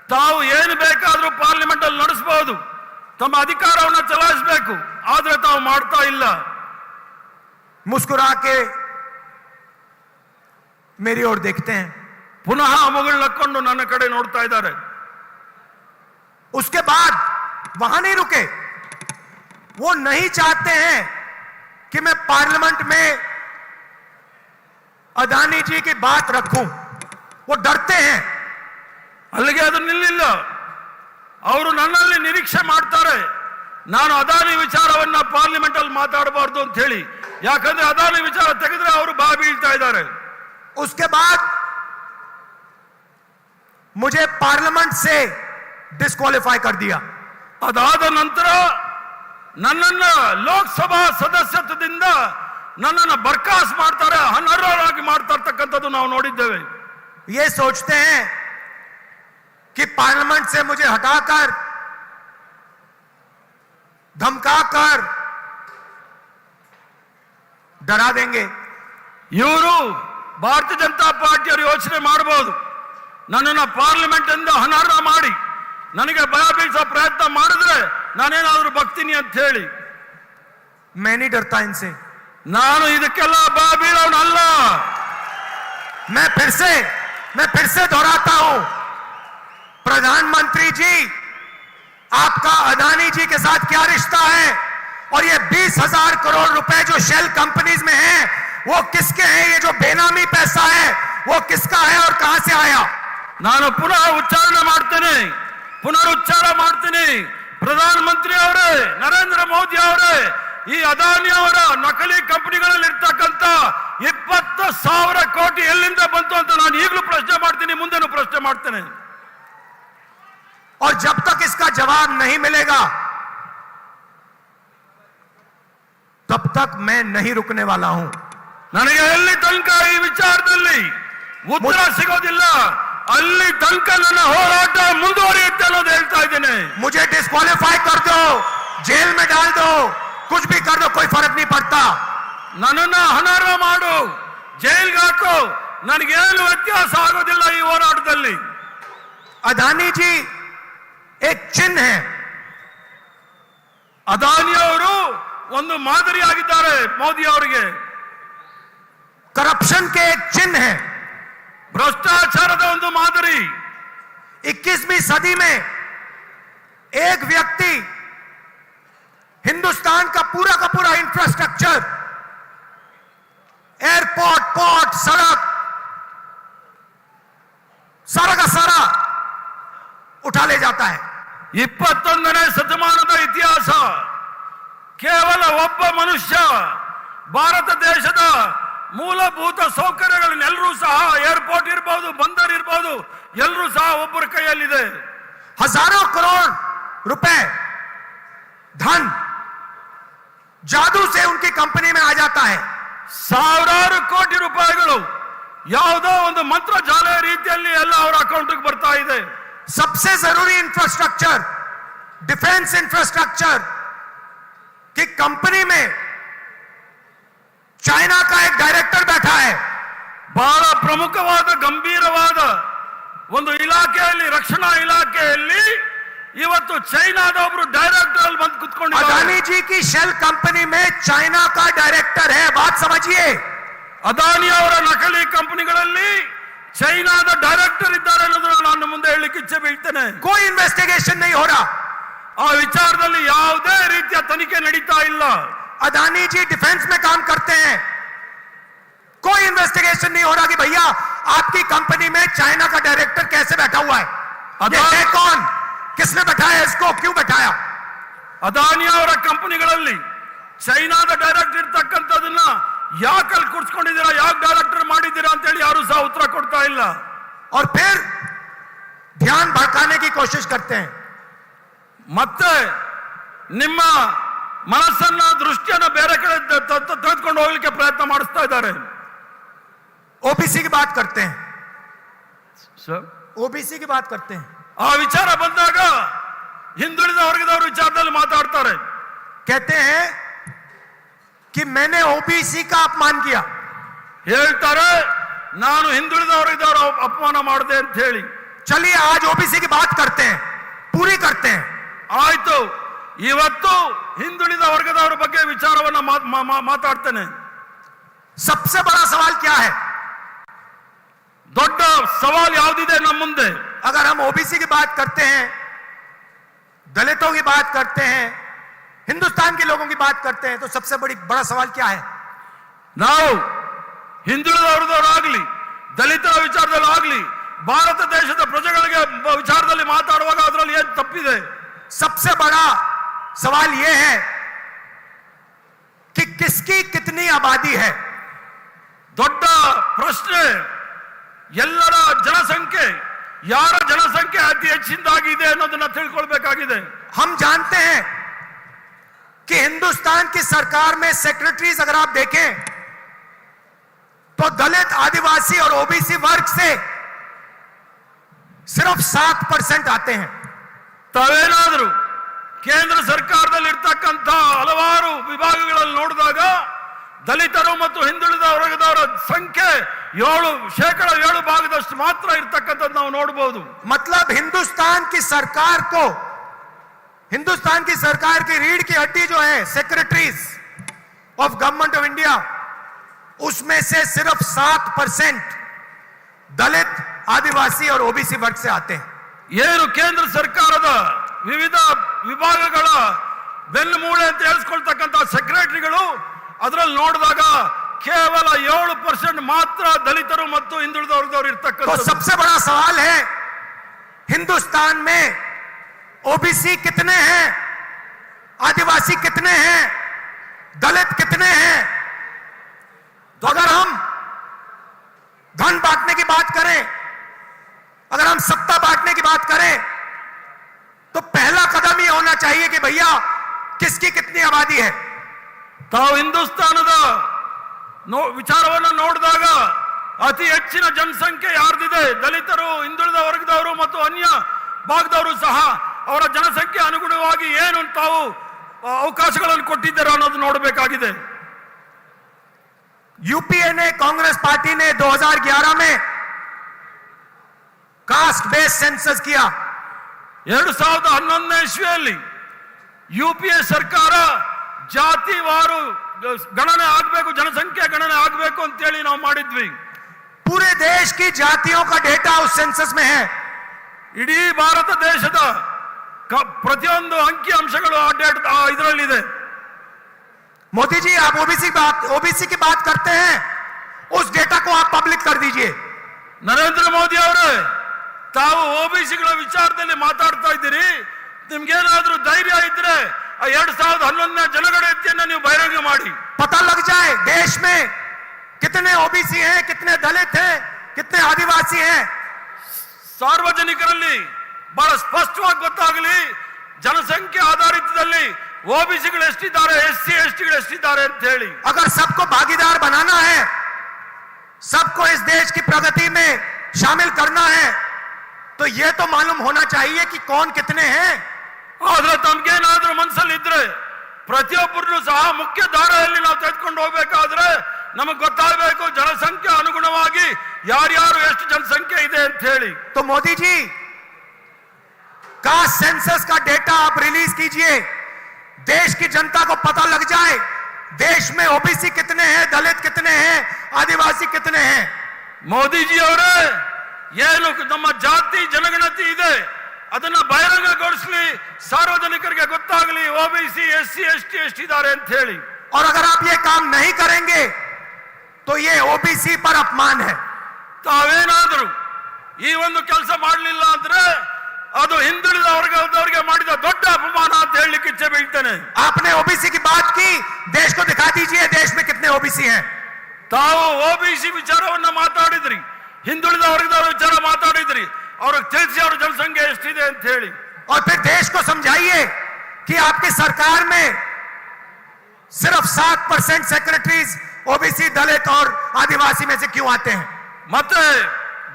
ತಾವು ಏನು ಬೇಕಾದರೂ ಪಾರ್ಲಿಮೆಂಟ್ ಅಲ್ಲಿ ನಡೆಸಬಹುದು, ತಮ್ಮ ಅಧಿಕಾರವನ್ನು ಚಲಾಯಿಸಬೇಕು, ಆದ್ರೆ ತಾವು ಮಾಡ್ತಾ ಇಲ್ಲ. मुस्कुरा के मेरी ओर देखते हैं, ಪುನಃ ಮುಗುಳು ನಕ್ಕೊಂಡು ನನ್ನ ಕಡೆ ನೋಡ್ತಾ ಇದ್ದಾರೆ. उसके बाद वहां नहीं रुके, वो नहीं चाहते हैं कि मैं पार्लियामेंट में अदानी जी की बात रखूं, वो डरते हैं. ಅಲ್ಲಿಗೆ ಅದು ನಿಲ್ಲಿಲ್ಲ. ಅವರು ನನ್ನಲ್ಲಿ ನಿರೀಕ್ಷೆ ಮಾಡ್ತಾರೆ ನಾನು ಅದಾನಿ ವಿಚಾರವನ್ನ ಪಾರ್ಲಿಮೆಂಟ್ ಅಲ್ಲಿ ಮಾತಾಡಬಾರ್ದು ಅಂತ ಹೇಳಿ. ಯಾಕಂದ್ರೆ ಅದಾನಿ ವಿಚಾರ ತೆಗೆದ್ರೆ ಅವರು ಬಾ ಬೀಳ್ತಾ ಇದ್ದಾರೆ. उसके बाद मुझे पार्लियामेंट से डिस्क्वालीफाई कर दिया. ಅದಾದ ನಂತರ ನನ್ನನ್ನ ಲೋಕಸಭಾ ಸದಸ್ಯತ್ವದಿಂದ ನನ್ನನ್ನು ಬರ್ಖಾಸ್ ಮಾಡ್ತಾರೆ, ಅನರ್ಹರಾಗಿ ಮಾಡ್ತಾ ಇರ್ತಕ್ಕಂಥದ್ದು ನಾವು ನೋಡಿದ್ದೇವೆ. ये सोचते हैं कि पार्लियामेंट से मुझे हटाकर धमकाकर डरा देंगे. ಇವರು ಭಾರತೀಯ ಜನತಾ ಪಾರ್ಟಿಯವರು ಯೋಚನೆ ಮಾಡಬಹುದು, ನನ್ನನ್ನು ಪಾರ್ಲಿಮೆಂಟ್ ಇಂದ ಅನರ್ಹ ಮಾಡಿ ನನಗೆ ಭಯ ಬೀಳಿಸೋ ಪ್ರಯತ್ನ ಮಾಡಿದ್ರೆ ನಾನೇನಾದ್ರೂ ಬಗ್ತೀನಿ ಅಂತ ಹೇಳಿ. मैं नहीं डरता इनसे, ನಾನು ಇದಕ್ಕೆಲ್ಲ ಭಯ ಬೀಳೋನಲ್ಲ. मैं फिर से दोहराता हूं, प्रधानमंत्री जी आपका अदानी जी के साथ क्या रिश्ता है, और ये 20,000 करोड़ रुपए जो शेल कंपनीज में है वो किसके हैं? ये जो बेनामी पैसा है वो किसका है और कहां से आया? ನಾನು ಪುನಃ ಉಚ್ಚಾರಣೆ ಮಾಡ್ತೇನೆ, ಪುನರುಚ್ಚಾರ ಮಾಡ್ತೀನಿ. ಪ್ರಧಾನಮಂತ್ರಿ ಅವರೇ, ನರೇಂದ್ರ ಮೋದಿ ಅವರೇ, ಈ ಅದಾನಿ ಅವರ ನಕಲಿ ಕಂಪನಿಗಳಲ್ಲಿ ಇರ್ತಕ್ಕಂಥ 20,000 ಕೋಟಿ ಎಲ್ಲಿಂದ ಬಂತು ಅಂತ ನಾನು ಈಗಲೂ ಪ್ರಶ್ನೆ ಮಾಡ್ತೀನಿ, ಮುಂದೆನೂ ಪ್ರಶ್ನೆ ಮಾಡ್ತೇನೆ. और जब तक इसका जवाब नहीं मिलेगा तब तक मैं नहीं रुकने वाला हूं. ನನಗೆ ಎಲ್ಲಿ ತನಕ ಈ ವಿಚಾರದಲ್ಲಿ ಉತ್ತರ ಸಿಗೋದಿಲ್ಲ ಅಲ್ಲಿ ತನಕ ನನ್ನ ಹೋರಾಟ ಮುಂದುವರಿಯುತ್ತೆ ಅನ್ನೋದು ಹೇಳ್ತಾ ಇದ್ದೇನೆ. मुझे डिस्क्वालीफाई कर दो, जेल में डाल दो, कुछ भी कर दो, कोई फर्क नहीं पड़ता. ನನ್ನನ್ನು ಅನರ್ಹ ಮಾಡು, ಜೈಲ್ಗೆ ಹಾಕು, ನನಗೇನು ವ್ಯತ್ಯಾಸ ಆಗೋದಿಲ್ಲ ಈ ಹೋರಾಟದಲ್ಲಿ. अदानी जी एक चिन्ह है, ಅದಾನಿ ಅವರು ಒಂದು ಮಾದರಿ ಆಗಿದ್ದಾರೆ ಮೋದಿ ಅವರಿಗೆ. करप्शन के एक चिन्ह है, ಭ್ರಷ್ಟಾಚಾರದ ಒಂದು ಮಾದರಿ. 21वीं सदी में एक व्यक्ति हिंदुस्तान का पूरा इंफ्रास्ट्रक्चर, एयरपोर्ट, पोर्ट, सड़क, सारा का सारा उठा ले जाता है। 21ನೇ ಶತಮಾನದ ಇತಿಹಾಸ ಕೇವಲ ಒಬ್ಬ ಮನುಷ್ಯ ಭಾರತ ದೇಶದ ಮೂಲಭೂತ ಸೌಕರ್ಯಗಳನ್ನೆಲ್ಲರೂ ಸಹ ಏರ್ಪೋರ್ಟ್ ಇರಬಹುದು, ಬಂದರ್ ಇರಬಹುದು, ಎಲ್ಲರೂ ಸಹ ಒಬ್ಬರ ಕೈಯಲ್ಲಿದೆ। हजारों करोड़ रुपए धन जादू से उनकी कंपनी में आ जाता है। ಸಾವಿರಾರು ಕೋಟಿ ರೂಪಾಯಿಗಳು ಯಾವುದೋ ಒಂದು ಮಂತ್ರಜಾಲ ರೀತಿಯಲ್ಲಿ ಎಲ್ಲ ಅವರ ಅಕೌಂಟ್ಗೆ ಬರ್ತಾ ಇದೆ। सबसे जरूरी इंफ्रास्ट्रक्चर, डिफेंस इंफ्रास्ट्रक्चर की कंपनी में चाइना का एक डायरेक्टर बैठा है। ಬಹಳ ಪ್ರಮುಖವಾದ ಗಂಭೀರವಾದ ಒಂದು ಇಲಾಖೆಯಲ್ಲಿ, ರಕ್ಷಣಾ ಇಲಾಖೆಯಲ್ಲಿ ಇವತ್ತು ಚೈನಾದ ಒಬ್ಬರು ಡೈರೆಕ್ಟರ್ ಅಲ್ಲಿ ಬಂದು ಕುತ್ಕೊಂಡಿದ್ದಾರೆ। अदानी जी की शेल कंपनी में चाइना का डायरेक्टर है, बात समझिए। ಅದಾನಿ ಅವರ ನಕಲಿ ಕಂಪನಿಗಳಲ್ಲಿ ಚೈನಾದ ಡೈರೆಕ್ಟರ್ ಇದ್ದಾರೆ ಅನ್ನೋದನ್ನು ನಾನು ಮುಂದೆ ಹೇಳಲಿಕ್ಕೆ ಇಚ್ಛೆ ಬೀಳ್ತೇನೆ। कोई इन्वेस्टिगेशन नहीं हो रहा, ಆ ವಿಚಾರದಲ್ಲಿ ಯಾವುದೇ ರೀತಿಯ ತನಿಖೆ ನಡೀತಾ ಇಲ್ಲ। अदानी जी डिफेंस में काम करते हैं, कोई इन्वेस्टिगेशन नहीं हो रहा कि भैया आपकी कंपनी में चाइना का डायरेक्टर कैसे बैठा हुआ है, ये है कौन, किसने बैठाया इसको, क्यों बैठाया। ಅದಾನಿ ಅವರ ಕಂಪನಿಗಳಲ್ಲಿ ಚೈನಾದ ಡೈರೆಕ್ಟರ್ ಇರ್ತಕ್ಕಂಥದನ್ನ ಯಾಕೆ ಅಲ್ಲಿ ಕೂರಿಸ್ಕೊಂಡಿದ್ದೀರಾ, ಯಾಕೆ ಡೈರೆಕ್ಟರ್ ಮಾಡಿದ್ದೀರಾ ಅಂತ ಹೇಳಿ ಯಾರು ಸಹ ಉತ್ತರ ಕೊಡ್ತಾ ಇಲ್ಲ। और फिर ध्यान भटकाने की कोशिश करते हैं। ಮತ್ತೆ ನಿಮ್ಮ ಮನಸ್ಸನ್ನ, ದೃಷ್ಟಿಯನ್ನ ಬೇರೆ ಕಡೆ ತೆಗೆದುಕೊಂಡು ಹೋಗ್ಲಿಕ್ಕೆ ಪ್ರಯತ್ನ ಮಾಡಿಸ್ತಾ ಇದ್ದಾರೆ। ओबीसी की बात करते हैं, ओबीसी की बात करते हैं, ಆ ವಿಚಾರ ಬಂದಾಗ ಹಿಂದುಳಿದ ವರ್ಗದವರ ವಿಚಾರದಲ್ಲಿ ಮಾತಾಡ್ತಾರೆ। कहते हैं कि मैंने ओबीसी का अपमान किया, ಹೇಳ್ತಾರೆ ನಾನು ಹಿಂದುಳಿದ ವರ್ಗದವರ ಅಪಮಾನ ಮಾಡಿದೆ ಅಂತ ಹೇಳಿ। चलिए आज ओबीसी की बात करते हैं, पूरी करते हैं। ಆಯ್ತು, ಇವತ್ತು ಹಿಂದುಳಿದ ವರ್ಗದವರ ಬಗ್ಗೆ ವಿಚಾರವನ್ನ ಮಾತಾಡ್ತೇನೆ। सबसे बड़ा सवाल क्या है, ದೊಡ್ಡ ಸವಾಲು ಯಾವುದಿದೆ ನಮ್ಮ ಮುಂದೆ? अगर हम ओबीसी की बात करते हैं, दलितों की बात करते हैं, हिंदुस्तान के लोगों की बात करते हैं, तो सबसे बड़ा सवाल क्या है? ನಾವು ಹಿಂದುಳಿದ ವರ್ಗದವರಾಗ್ಲಿ, ದಲಿತರ ವಿಚಾರದಲ್ಲಿ ಆಗ್ಲಿ, ಭಾರತ ದೇಶದ ಪ್ರಜೆಗಳಿಗೆ ವಿಚಾರದಲ್ಲಿ ಮಾತಾಡುವಾಗ ಅದರಲ್ಲಿ ಏನು ತಪ್ಪಿದೆ? सबसे बड़ा सवाल यह है कि किसकी कितनी आबादी है। ದೊಡ್ಡ ಪ್ರಶ್ನೆ ಎಲ್ಲರ ಜನಸಂಖ್ಯೆ, ಯಾರ ಜನಸಂಖ್ಯೆ ಅತಿ ಹೆಚ್ಚಿನದಾಗಿದೆ ಅನ್ನೋದನ್ನ ತಿಳ್ಕೊಳ್ಬೇಕಾಗಿದೆ। हम जानते हैं कि हिंदुस्तान की सरकार में सेक्रेटरीज अगर आप देखें तो दलित, आदिवासी और ओबीसी वर्ग से सिर्फ 7% आते हैं। ತಾವೇನಾದರೂ ಕೇಂದ್ರ ಸರ್ಕಾರದಲ್ಲಿ ಇರ್ತಕ್ಕಂಥ ಹಲವಾರು ವಿಭಾಗಗಳಲ್ಲಿ ನೋಡಿದಾಗ ದಲಿತರು ಮತ್ತು ಹಿಂದುಳಿದ ವರ್ಗದವರ ಸಂಖ್ಯೆ 7% ಮಾತ್ರ ಇರ್ತಕ್ಕಂಥದ್ದು ನಾವು ನೋಡಬಹುದು। मतलब हिंदुस्तान की सरकार को, हिंदुस्तान की सरकार की रीढ़ की हड्डी जो है secretaries of government of India, उसमें से सिर्फ 7% दलित, आदिवासी और ओबीसी वर्ग से आते हैं। ಏನು ಕೇಂದ್ರ ಸರ್ಕಾರದ ವಿವಿಧ ವಿಭಾಗಗಳ ಬೆನ್ನುಮೂಳೆ ಅಂತ ಹೇಳಿಸ್ಕೊಳ್ತಕ್ಕಂಥ ಸೆಕ್ರೆಟರಿಗಳು ಅದರಲ್ಲಿ ನೋಡಿದಾಗ ಕೇವಲ 7% ಮಾತ್ರ ದಲಿತರು ಮತ್ತು ಹಿಂದುಳಿದ ವರ್ಗದವರು तो ಇರ್ತಕ್ಕಂಥ। सबसे बड़ा सवाल है हिंदुस्तान में ओबीसी कितने हैं, आदिवासी कितने हैं, दलित कितने हैं। तो अगर हम धन बांटने की बात करें, अगर हम सत्ता बांटने की बात करें, तो पहला कदम ये होना चाहिए कि भैया किसकी कितनी आबादी है। ತಾವು ಹಿಂದೂಸ್ತಾನದ ವಿಚಾರವನ್ನು ನೋಡಿದಾಗ ಅತಿ ಹೆಚ್ಚಿನ ಜನಸಂಖ್ಯೆ ಯಾರ್ದಿದೆ, ದಲಿತರು, ಹಿಂದುಳಿದ ವರ್ಗದವರು ಮತ್ತು ಅನ್ಯ ಭಾಗದವರು ಸಹ ಅವರ ಜನಸಂಖ್ಯೆ ಅನುಗುಣವಾಗಿ ಏನು ತಾವು ಅವಕಾಶಗಳನ್ನು ಕೊಟ್ಟಿದ್ದಾರೆ ಅನ್ನೋದು ನೋಡಬೇಕಾಗಿದೆ। यूपीए ने, कांग्रेस पार्टी ने 2011 में कास्ट बेस्ड सेंसस किया। 2011ನೇ ಇಸ್ವಿಯಲ್ಲಿ ಯುಪಿಎ ಸರ್ಕಾರ ಜಾತಿವಾರು ಗಣನೆ ಆಗಬೇಕು, ಜನಸಂಖ್ಯೆ ಗಣನೆ ಆಗಬೇಕು ಅಂತ ಹೇಳಿ ನಾವು ಮಾಡಿದ್ವಿ। पूरे देश की जातियों का डेटा उस सेंसस में है। ಇಡೀ ಭಾರತ ದೇಶದ ಪ್ರತಿಯೊಂದು ಅಂಕಿ ಅಂಶಗಳು ಇದರಲ್ಲಿದೆ. मोदी जी, आप ओबीसी की बात करते हैं, उस डेटा को आप पब्लिक कर दीजिए. ನರೇಂದ್ರ ಮೋದಿ ಅವರೇ, ತಾವು ಓಬಿಸಿಗಳ ವಿಚಾರದಲ್ಲಿ ಮಾತಾಡ್ತಾ ಇದ್ದೀರಿ. ನಿಮ್ಗೇನಾದ್ರೂ ಧೈರ್ಯ ಇದ್ರೆ 2011ನೇ ಜನಗಣತಿಯನ್ನ ನೀವು ಬಹಿರಂಗ ಮಾಡಿ. पता लग जाए देश में कितने ओबीसी हैं, कितने दलित हैं, कितने आदिवासी हैं. ಸಾರ್ವಜನಿಕರಲ್ಲಿ ಬಹಳ ಸ್ಪಷ್ಟವಾಗಿ ಗೊತ್ತಾಗಲಿ, ಜನಸಂಖ್ಯೆ ಆಧಾರಿತದಲ್ಲಿ ಓಬಿಸಿಗಳು ಎಷ್ಟಿದ್ದಾರೆ, ಎಸ್ಸಿ ಎಸ್ಟಿಗಳು ಎಷ್ಟಿದ್ದಾರೆ ಅಂತ ಹೇಳಿ. अगर सबको भागीदार बनाना है, सबको इस देश की प्रगति में शामिल करना है, तो यह तो मालूम होना चाहिए कि कौन कितने हैं. ಆದ್ರೆ ತಮ್ಗೇನಾದ್ರೂ ಮನಸ್ಸಲ್ಲಿ ಇದ್ರೆ ಪ್ರತಿಯೊಬ್ಬರನ್ನು ಸಹ ಮುಖ್ಯ ದಾರಿಯಲ್ಲಿ ನಾವು ತೆಗೆದುಕೊಂಡು ಹೋಗ್ಬೇಕಾದ್ರೆ ನಮಗೆ ಗೊತ್ತಾಗಬೇಕು ಜನಸಂಖ್ಯೆ ಅನುಗುಣವಾಗಿ ಯಾರ್ಯಾರು ಎಷ್ಟು ಜನಸಂಖ್ಯೆ ಇದೆ ಅಂತ ಹೇಳಿ. तो मोदी जी, कास्ट सेंसस का डेटा आप रिलीज कीजिए, देश की जनता को पता लग जाए देश में ओबीसी कितने हैं, दलित कितने हैं, आदिवासी कितने हैं. ಮೋದಿಜಿ ಅವರೇ, ಏನು ನಮ್ಮ ಜಾತಿ ಜನಗಣತಿ ಇದೆ ಅದನ್ನ ಬಹಿರಂಗಗೊಳಿಸಲಿ, ಸಾರ್ವಜನಿಕರಿಗೆ ಗೊತ್ತಾಗಲಿ ಓಬಿಸಿ ಎಸ್ಸಿ ಎಸ್ಟಿ ಎಷ್ಟಿದ್ದಾರೆ ಅಂತ ಹೇಳಿ. और अगर आप ये काम नहीं करेंगे तो ये ओबीसी पर अपमान है. ತಾವೇನಾದ್ರೂ ಈ ಒಂದು ಕೆಲಸ ಮಾಡಲಿಲ್ಲ ಅಂದ್ರೆ ಅದು ಹಿಂದುಳಿದ ವರ್ಗದವರಿಗೆ ಮಾಡಿದ ದೊಡ್ಡ ಅಪಮಾನ ಅಂತ ಹೇಳಲಿಕ್ಕೆ ಇಚ್ಛೆ ಬೀಳ್ತೇನೆ. आपने ओबीसी की बात की, देश को दिखा दीजिए देश में कितने ओबीसी हैं. ತಾವು ಓಬಿಸಿ ವಿಚಾರವನ್ನ ಮಾತಾಡಿದ್ರಿ, ಹಿಂದುಳಿದ ವರ್ಗದವರ ವಿಚಾರ ಮಾತಾಡಿದ್ರಿ, ಅವ್ರಿಗೆ ತಿಳಿಸಿ ಅವ್ರ ಜನಸಂಖ್ಯೆ ಎಷ್ಟಿದೆ ಅಂತ ಹೇಳಿ. और फिर देश को समझाइए कि आपकी सरकार में सिर्फ 7% सेक्रेटरीज ओबीसी, दलित और आदिवासी में से क्यों आते हैं. ಮತ್ತೆ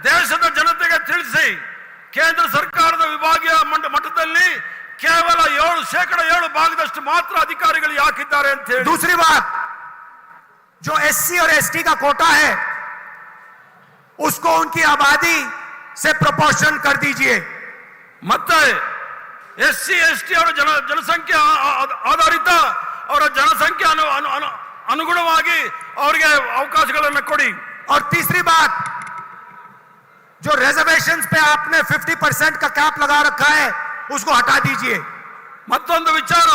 ದೇಶದ ಜನತೆಗೆ ತಿಳಿಸಿ, ಕೇಂದ್ರ ಸರ್ಕಾರದ ವಿಭಾಗೀಯ ಮಟ್ಟದಲ್ಲಿ ಕೇವಲ 7% ಭಾಗದಷ್ಟು ಮಾತ್ರ ಅಧಿಕಾರಿಗಳು ಯಾಕಿದ್ದಾರೆ ಅಂತ ಹೇಳಿ. दूसरी बात, जो एससी और एसटी का कोटा है उसको उनकी आबादी से प्रोपोर्शन कर दीजिए. ಮತ್ತೆ ಎಸ್ಸಿ ಎಸ್ಟಿ ಅವರ ಜನಸಂಖ್ಯೆ ಆಧಾರಿತ ಅವರ ಜನಸಂಖ್ಯೆ ಅನುಗುಣವಾಗಿ ಅವರಿಗೆ ಅವಕಾಶಗಳನ್ನು ಕೊಡಿ. और तीसरी बात, जो रिजर्वेशंस पे आपने 50% का कैप लगा रखा है उसको हटा दीजिए. ಮತ್ತೊಂದು ವಿಚಾರ,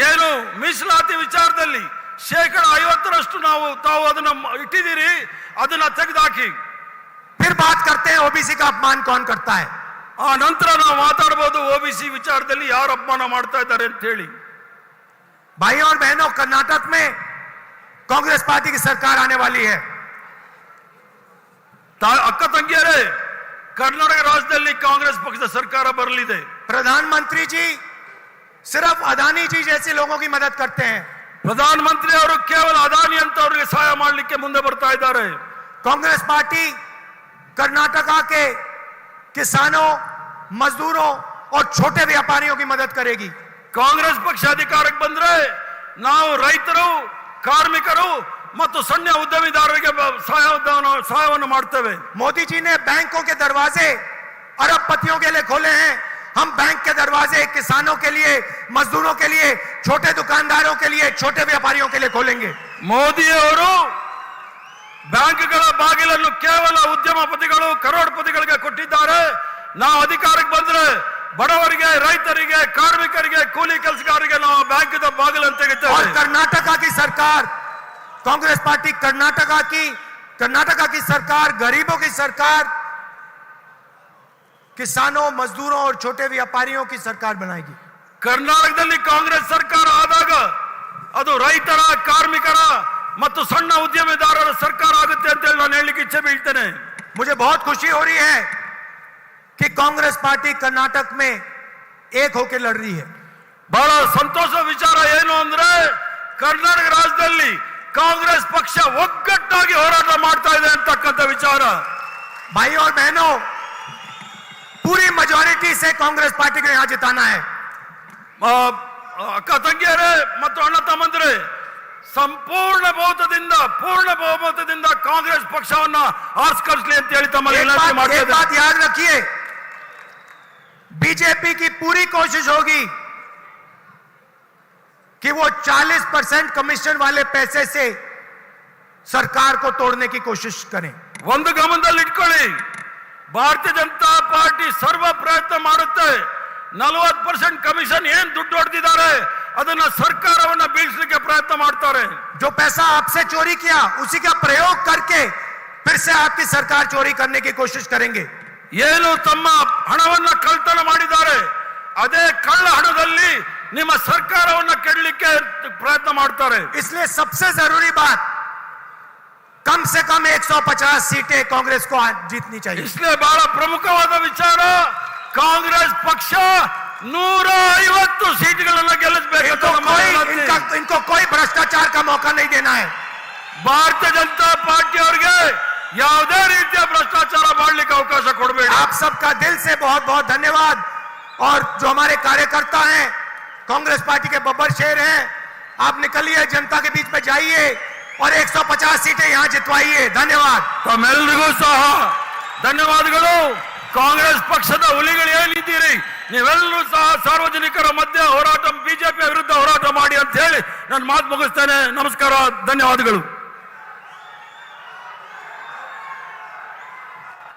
ಏನು ಮೀಸಲಾತಿ ವಿಚಾರದಲ್ಲಿ 50% ತಾವು ಅದನ್ನ ಇಟ್ಟಿದ್ದೀರಿ, ಅದನ್ನ ತೆಗೆದುಹಾಕಿ. फिर बात करते हैं ओबीसी का अपमान कौन करता है. ಆ ನಂತರ ನಾವು ಮಾತಾಡಬಹುದು ಓಬಿಸಿ ವಿಚಾರದಲ್ಲಿ ಯಾರು ಅಪಮಾನ ಮಾಡ್ತಾ ಇದ್ದಾರೆ ಅಂತ ಹೇಳಿ. भाइयों और बहनों, कर्नाटक में कांग्रेस पार्टी की सरकार आने वाली है. ಅಕ್ಕ ತಂಗಿಯರೇ, ಕರ್ನಾಟಕ ರಾಜ್ಯದಲ್ಲಿ ಕಾಂಗ್ರೆಸ್ ಪಕ್ಷದ ಸರ್ಕಾರ ಬರಲಿದೆ. प्रधानमंत्री जी सिर्फ अदानी जी जैसे लोगों की मदद करते हैं. ಪ್ರಧಾನ ಮಂತ್ರಿ ಅವರು ಕೇವಲ ಅದಾನಿ ಅಂತ ಅವರಿಗೆ ಸಹಾಯ ಮಾಡಲಿಕ್ಕೆ ಮುಂದೆ ಬರ್ತಾ ಇದ್ದಾರೆ. कांग्रेस पार्टी कर्नाटका के किसानों, मजदूरों और छोटे व्यापारियों की मदद करेगी. ಕಾಂಗ್ರೆಸ್ ಪಕ್ಷ ಅಧಿಕಾರಕ್ಕೆ ಬಂದ್ರೆ ನಾವು ರೈತರು, ಕಾರ್ಮಿಕರು ಮತ್ತು ಸಣ್ಣ ಉದ್ಯಮಿದಾರರಿಗೆ ಸಹಾಯವನ್ನು ಮಾಡ್ತೇವೆ. मोदी जी ने बैंकों के दरवाजे अरबपतियों के लिए खोले हैं. हम बैंक के दरवाजे किसानों के लिए, मजदूरों के लिए, छोटे दुकानदारों के लिए, छोटे व्यापारियों के लिए खोलेंगे. ಮೋದಿ ಅವರು ಬ್ಯಾಂಕ್ಗಳ ಬಾಗಿಲನ್ನು ಕೇವಲ ಉದ್ಯಮಪತಿಗಳು, ಕರೋಡ್ಪತಿಗಳಿಗೆ ಕೊಟ್ಟಿದ್ದಾರೆ. ನಾವು ಅಧಿಕಾರಕ್ಕೆ ಬಂದ್ರೆ ಬಡವರಿಗೆ, ರೈತರಿಗೆ, ಕಾರ್ಮಿಕರಿಗೆ, ಕೂಲಿ ಕೆಲಸಗಾರರಿಗೆ ನಾವು ಬ್ಯಾಂಕ್ದ ಬಾಗಿಲನ್ನು ತೆಗೆದುತ್ತೇವೆ. और कर्नाटका की सरकार, कांग्रेस पार्टी कर्नाटका की सरकार गरीबों की सरकार, किसानों, मजदूरों और छोटे व्यापारियों की सरकार बनाएगी. ಕರ್ನಾಟಕದಲ್ಲಿ ಕಾಂಗ್ರೆಸ್ ಸರ್ಕಾರ ಆದಾಗ ಅದು ರೈತರ, ಕಾರ್ಮಿಕರ ಮತ್ತು ಸಣ್ಣ ಉದ್ಯಮಿದಾರರ ಸರ್ಕಾರ ಆಗುತ್ತೆ ಅಂತ ಹೇಳಿ ನಾನು ಹೇಳಲಿಕ್ಕೆ ಇಚ್ಛೆ ಬೀಳ್ತೇನೆ. मुझे बहुत खुशी हो रही है कि कांग्रेस पार्टी कर्नाटक में एक होकर लड़ रही है. ಬಹಳ ಸಂತೋಷ ವಿಚಾರ ಏನು ಅಂದ್ರೆ ಕರ್ನಾಟಕ ರಾಜ್ಯದಲ್ಲಿ ಕಾಂಗ್ರೆಸ್ ಪಕ್ಷ ಒಗ್ಗಟ್ಟಾಗಿ ಹೋರಾಟ ಮಾಡ್ತಾ ಇದೆ ಅಂತಕ್ಕಂಥ ವಿಚಾರ. भाइयों और बहनों, पूरी मेजॉरिटी से कांग्रेस पार्टी को यहां जिताना है. ಅಕ್ಕ ತಂಗಿಯರೇ ಮತ್ತು ಅಣ್ಣ ತಮ್ಮಂದಿರೇ, ಸಂಪೂರ್ಣ ಬಹುಮತದಿಂದ ಕಾಂಗ್ರೆಸ್ ಪಕ್ಷವನ್ನ ಆರಿಸ್ಕರಿಸಲಿ ಅಂತ ಹೇಳಿ ತಮ್ಮಲ್ಲಿ ವಿನಂತಿ ಮಾಡ್ತಾ एक ಇದ್ದೇನೆ. बात याद रखिए, बीजेपी की पूरी कोशिश होगी कि वो 40% कमीशन वाले पैसे से सरकार को तोड़ने की कोशिश करें. ಒಂದು ಗಮನದಲ್ಲಿ ಇಟ್ಕೊಳ್ಳಿ, ಭಾರತೀಯ ಜನತಾ ಪಾರ್ಟಿ ಸರ್ವ ಪ್ರಯತ್ನ ಮಾಡುತ್ತೆ 40% ಕಮಿಷನ್ ಏನ್ ದುಡ್ಡು ಹೊಡೆದಿದ್ದಾರೆ ಅದನ್ನ ಸರ್ಕಾರವನ್ನ ಬೀಳಿಸಲಿಕ್ಕೆ ಪ್ರಯತ್ನ ಮಾಡ್ತಾರೆ. जो पैसा आपसे चोरी किया उसी का प्रयोग करके फिर से आपकी सरकार चोरी करने की कोशिश करेंगे. ಏನು ತಮ್ಮ ಹಣವನ್ನ ಕಳ್ತನ ಮಾಡಿದ್ದಾರೆ ಅದೇ ಕಳ್ಳ ಹಣದಲ್ಲಿ ನಿಮ್ಮ ಸರ್ಕಾರವನ್ನ ಕೆಡಲಿಕ್ಕೆ ಪ್ರಯತ್ನ ಮಾಡ್ತಾರೆ. इसलिए सबसे जरूरी बात कम से कम 150 सीटें कांग्रेस को जीतनी चाहिए. इसलिए ಬಹಳ ಪ್ರಮುಖವಾದ ವಿಚಾರ ಕಾಂಗ್ರೆಸ್ ಪಕ್ಷ 150 ಸೀಟ್ಗಳನ್ನು ಗೆಲ್ಲಿಸಬೇಕು. इनको कोई भ्रष्टाचार का मौका नहीं देना है. ಭಾರತೀಯ ಜನತಾ ಪಾರ್ಟಿ ಅವರಿಗೆ ಯಾವುದೇ ರೀತಿಯ ಭ್ರಷ್ಟಾಚಾರ ಮಾಡಲಿಕ್ಕೆ ಅವಕಾಶ ಕೊಡಬೇಡಿ. आप सबका दिल से बहुत बहुत धन्यवाद. और जो हमारे कार्यकर्ता हैं कांग्रेस पार्टी के बब्बर शेर हैं, आप निकलिए, जनता के बीच में जाइए और 150 सीटें यहां जितवाइए. धन्यवाद. ತಮ್ಮೆಲ್ಲರಿಗೂ ಸಹ ಧನ್ಯವಾದಗಳು. ಕಾಂಗ್ರೆಸ್ ಪಕ್ಷದ ಹುಲಿಗಳು ಏನಿದ್ದೀರಿ ನೀವೆಲ್ಲರೂ ಸಹ ಸಾರ್ವಜನಿಕರ ಮಧ್ಯೆ ಹೋರಾಟ, ಬಿಜೆಪಿ ವಿರುದ್ಧ ಹೋರಾಟ ಮಾಡಿ ಅಂತ ಹೇಳಿ ನಾನು ಮಾತು ಮುಗಿಸ್ತೇನೆ. ನಮಸ್ಕಾರ, ಧನ್ಯವಾದಗಳು.